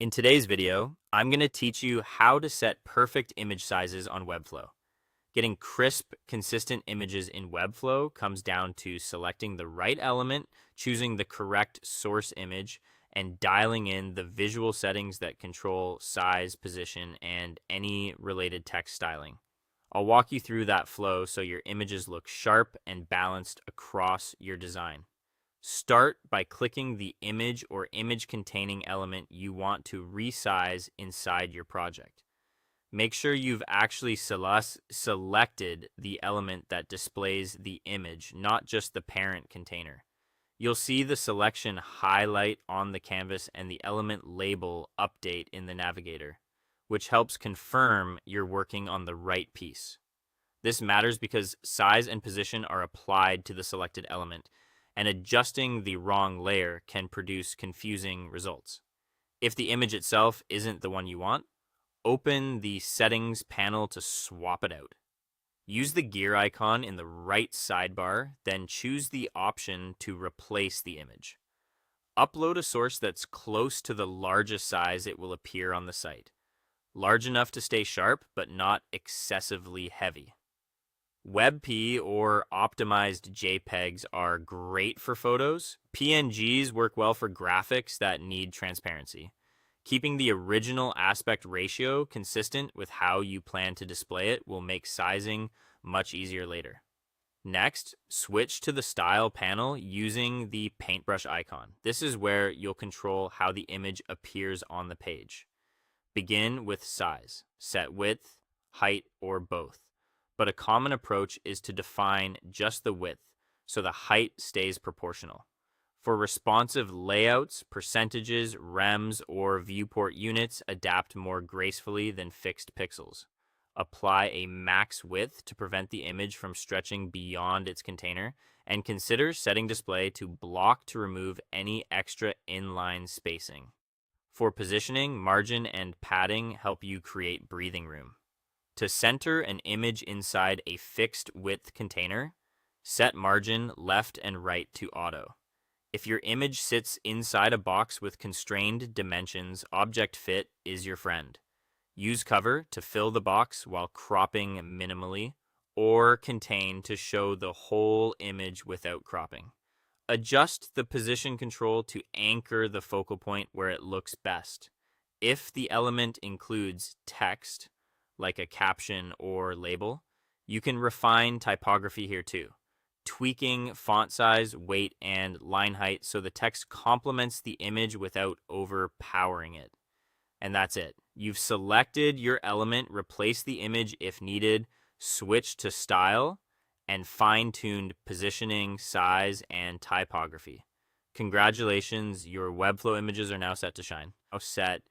In today's video, I'm going to teach you how to set perfect image sizes on Webflow. Getting crisp, consistent images in Webflow comes down to selecting the right element, choosing the correct source image, and dialing in the visual settings that control size, position, and any related text styling. I'll walk you through that flow so your images look sharp and balanced across your design. Start by clicking the image or image containing element you want to resize inside your project. Make sure you've actually selected the element that displays the image, not just the parent container. You'll see the selection highlight on the canvas and the element label update in the navigator, which helps confirm you're working on the right piece. This matters because size and position are applied to the selected element, and adjusting the wrong layer can produce confusing results. If the image itself isn't the one you want, open the Settings panel to swap it out. Use the gear icon in the right sidebar, then choose the option to replace the image. Upload a source that's close to the largest size it will appear on the site. Large enough to stay sharp, but not excessively heavy. WebP or optimized JPEGs are great for photos. PNGs work well for graphics that need transparency. Keeping the original aspect ratio consistent with how you plan to display it will make sizing much easier later. Next, switch to the Style panel using the paintbrush icon. This is where you'll control how the image appears on the page. Begin with size. Set width, height, or both. But a common approach is to define just the width, so the height stays proportional. For responsive layouts, percentages, rems, or viewport units adapt more gracefully than fixed pixels. Apply a max width to prevent the image from stretching beyond its container, and consider setting display to block to remove any extra inline spacing. For positioning, margin and padding help you create breathing room. To center an image inside a fixed width container, set margin left and right to auto. If your image sits inside a box with constrained dimensions, object fit is your friend. Use cover to fill the box while cropping minimally, or contain to show the whole image without cropping. Adjust the position control to anchor the focal point where it looks best. If the element includes text, like a caption or label, you can refine typography here too, tweaking font size, weight, and line height so the text complements the image without overpowering it. And that's it. You've selected your element, replace the image if needed, switch to style, and fine-tuned positioning, size, and typography. Congratulations, your Webflow images are now set to shine. Now set